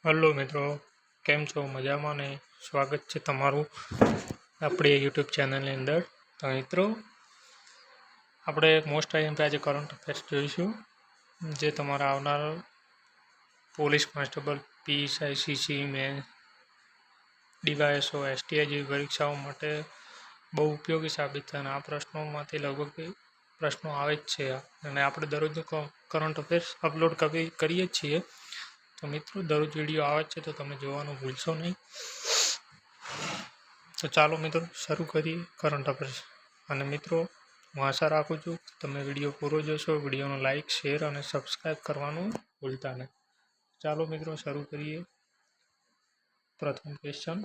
Hello મિત્રો, કેમ છો? મજામાં ને? સ્વાગત છે તમારું આપણી યુટ્યુબ ચેનલની અંદર. તો મિત્રો, આપણે મોસ્ટ આઈએમપી આજે કરંટ અફેર્સ જોઈશું, જે તમારા આવનાર police constable, PSI, CC, main, DYSO, STI જેવી પરીક્ષાઓ માટે બહુ ઉપયોગી સાબિત થાય. અને આ પ્રશ્નોમાંથી લગભગ પ્રશ્નો આવે જ છે, અને આપણે દરરોજનું કરંટ અફેર્સ અપલોડ કરીએ જ છીએ. તો મિત્રો, દરરોજ વિડીયો આવે છે તો તમે જોવાનું ભૂલશો નહીં. તો ચાલો મિત્રો, શરૂ કરીએ કરંટ અફેર્સ. અને મિત્રો, હું આશા રાખું છું કે તમે વિડીયો પૂરો જોશો. વિડીયોનો લાઇક, શેર અને સબસ્ક્રાઈબ કરવાનું ભૂલતા નહીં. ચાલો મિત્રો, શરૂ કરીએ. પ્રથમ ક્વેશ્ચન: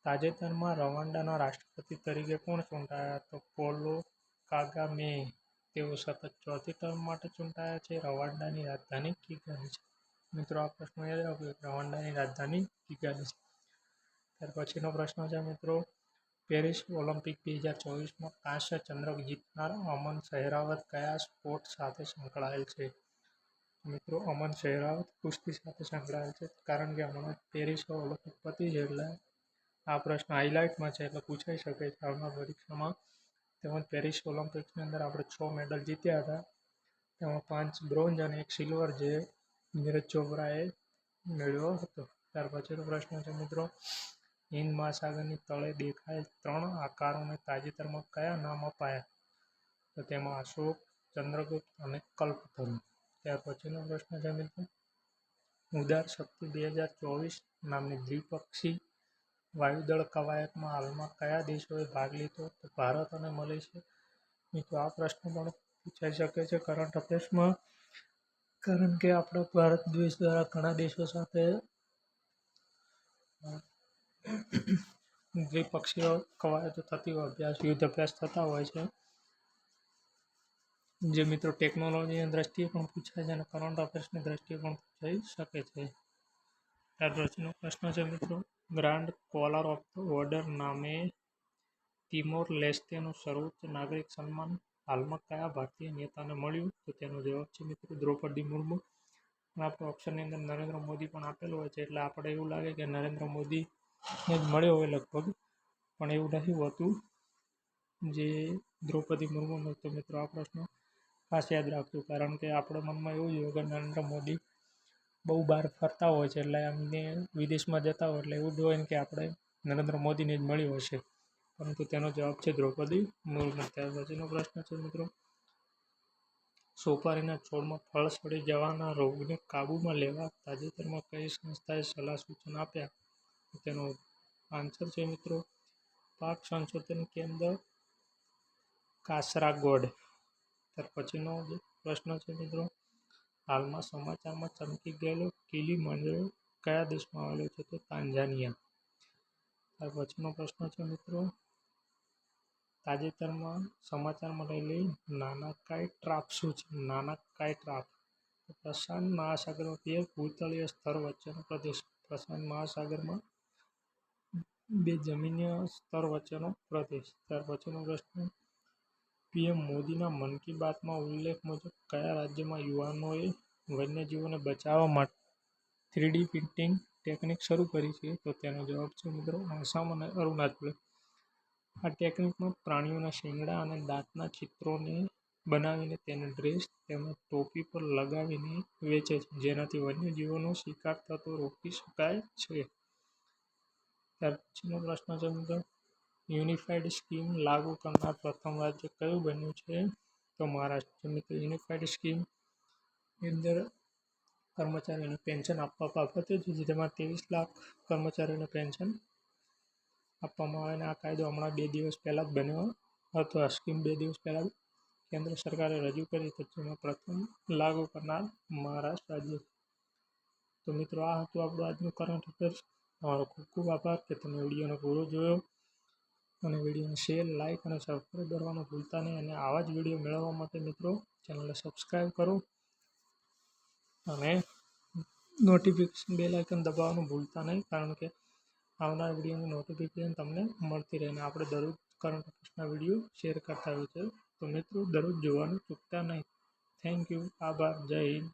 તાજેતરમાં રવાંડાના રાષ્ટ્રપતિ તરીકે કોણ ચૂંટાયા? તો પોલો કાગામે. તેઓ સતત ચોથી ટર્મ માટે ચૂંટાયા છે. રવાંડાની રાજધાની કિગાલી છે. મિત્રો, આ પ્રશ્ન યાદ રાખો, રવાંડાની રાજધાની કિગાલી છે. ત્યાર પછીનો પ્રશ્ન છે મિત્રો: પેરિસ ઓલિમ્પિક 2024માં કાંસ્ય ચંદ્રક જીતનાર અમન સેહરાવત કયા સ્પોર્ટ સાથે સંકળાયેલ છે? મિત્રો, અમન સેહરાવત કુસ્તી સાથે સંકળાયેલ છે, કારણ કે હમણાં પેરિસ ઓલિમ્પિક પતી છે, એટલે આ પ્રશ્ન હાઇલાઇટમાં છે, એટલે પૂછાઈ શકે છે આવનાર પરીક્ષામાં. તેમજ પેરિસ ઓલિમ્પિક્સની અંદર આપણે 6 મેડલ જીત્યા હતા, તેમાં 5 બ્રોન્ઝ અને 1 સિલ્વર, જે નીરજ ચોપરાએ મેળવ્યો હતો. ત્યાર પછીનો પ્રશ્ન છે મિત્રો: હિન્દ મહાસાગરની તળે દેખાયેલ 3 આકારોને તાજેતરમાં કયા નામ અપાયા? તો તેમાં અશોક, ચંદ્રગુપ્ત અને કલ્પતરુ. ત્યાર પછીનો પ્રશ્ન છે મિત્રો: ઉદાર શક્તિ 2024 નામની દ્વિપક્ષી વાયુદળ કવાયતમાં હાલમાં કયા દેશોએ ભાગ લીધો? તો ભારત અને મલેશિયા. મિત્રો, આ પ્રશ્ન પણ પૂછાઈ શકે છે કરંટ અફેર્સમાં, કારણ કે આપણા ભારત દેશ દ્વારા ઘણા દેશો સાથે દ્વિપક્ષીય કવાયતો થતી હોય, યુદ્ધ અભ્યાસ થતા હોય છે, જે મિત્રો ટેકનોલોજીની દ્રષ્ટિએ પણ પૂછાય છે અને કરંટ અફેર્સની દ્રષ્ટિએ પણ પૂછાઈ શકે છે. ત્યાર પછીનો પ્રશ્ન છે મિત્રો: grand caller of the order નામે તિમોર લેસ્તેનું સર્વોચ્ચ નાગરિક સન્માન હાલમાં કયા ભારતીય નેતાને મળ્યું? તો તેનો જવાબ છે મિત્રો દ્રૌપદી મુર્મુ. આપણે ઓપ્શનની અંદર નરેન્દ્ર મોદી પણ આપેલો હોય છે, એટલે આપણે એવું લાગે કે નરેન્દ્ર મોદીને જ મળ્યો હોય લગભગ, પણ એવું નથી હોતું, જે દ્રૌપદી મુર્મુનો. તો મિત્રો, આ પ્રશ્ન ખાસ યાદ રાખજો, કારણ કે આપણા મનમાં એવું જ હોય કે નરેન્દ્ર મોદી બહુ બહાર ફરતા હોય છે, એટલે એમને વિદેશમાં જતા હોય એટલે એવું જ હોય ને કે આપણે નરેન્દ્ર મોદીને જ મળ્યું હશે, પરંતુ તેનો જવાબ છે દ્રૌપદી મુર્મુ. ત્યાર પછીનો પ્રશ્ન છે મિત્રો: સોપારીના છોડમાં ફળ સડી જવાના રોગને કાબૂમાં લેવા તાજેતરમાં કઈ સંસ્થાએ સલાહ સૂચન આપ્યા? તેનો આન્સર છે મિત્રો પાક સંશોધન કેન્દ્ર કાસરાગોડ. ત્યાર પછીનો પ્રશ્ન છે મિત્રો: હાલમાં સમાચારમાં ચમકી ગયેલો કિલીમંજારો કયા દેશમાં આવેલો છે? તો તાંઝાનિયા. ત્યાર પછીનો પ્રશ્ન છે મિત્રો: તાજેતરમાં સમાચારમાં રહેલી નાનાકાઈ ટ્રાપ શું છે? નાનાકાઈ ટ્રાપ પ્રશાંત મહાસાગરમાં 2 ભૂતળીય સ્તર વચ્ચેનો પ્રદેશ. પ્રશાંત મહાસાગરમાં 2 જમીનીય સ્તર વચ્ચેનો પ્રદેશ. ત્યાર પછીનો પ્રશ્ન: પીએમ મોદીના મન કી બાતમાં ઉલ્લેખ મુજબ કયા રાજ્યમાં યુવાનોએ વન્યજીવોને બચાવવા માટે 3D પ્રિન્ટિંગ ટેકનિક શરૂ કરી છે? તો તેનો જવાબ છે મિત્રો આસામ અને અરુણાચલ. આ ટેકનિકમાં પ્રાણીઓના શિંગડા અને દાંતના ચિત્રોને બનાવીને તેને ડ્રેસ તેમજ ટોપી પર લગાવીને વેચે છે, જેનાથી વન્યજીવોનો શિકાર થતો રોકી શકાય છે. ત્યાર પછીનો પ્રશ્ન છે મિત્રો: યુનિફાઈડ સ્કીમ લાગુ કરનાર પ્રથમ રાજ્ય કયું બન્યું છે? તો મહારાષ્ટ્ર. મિત્રો, યુનિફાઈડ સ્કીમની અંદર કર્મચારીઓને પેન્શન આપવા બાબતે, જેમાં 23 લાખ કર્મચારીઓને પેન્શન આપવામાં આવે, અને આ કાયદો હમણાં 2 દિવસ પહેલાં જ બન્યો હતો. આ સ્કીમ 2 દિવસ પહેલાં કેન્દ્ર સરકારે રજૂ કરી હતી, જેમાં પ્રથમ લાગુ કરનાર મહારાષ્ટ્ર રાજ્ય. તો મિત્રો, આ હતું આપણું આજનું કરંટ અફેર્સ. તમારો ખૂબ ખૂબ આભાર કે તમે વિડીયોનો પૂરો જોયો, અને વિડીયોને શેર, લાઇક અને સબસ્ક્રાઈબ કરવાનું ભૂલતા નહીં. અને આવા જ વિડીયો મેળવવા માટે મિત્રો ચેનલને સબસ્ક્રાઈબ કરો અને નોટિફિકેશન બેલ આઇકન દબાવવાનું ભૂલતા નહીં, કારણ કે આવનાર વિડીયોની નોટિફિકેશન તમને મળતી રહે. અને આપણે દરરોજ કરંટ અફેર્સના વિડીયો શેર કરતા હોય છે, તો મિત્રો દરરોજ જોવાનું ચૂકતા નહીં. Thank you. આભાર. જય હિન્દ.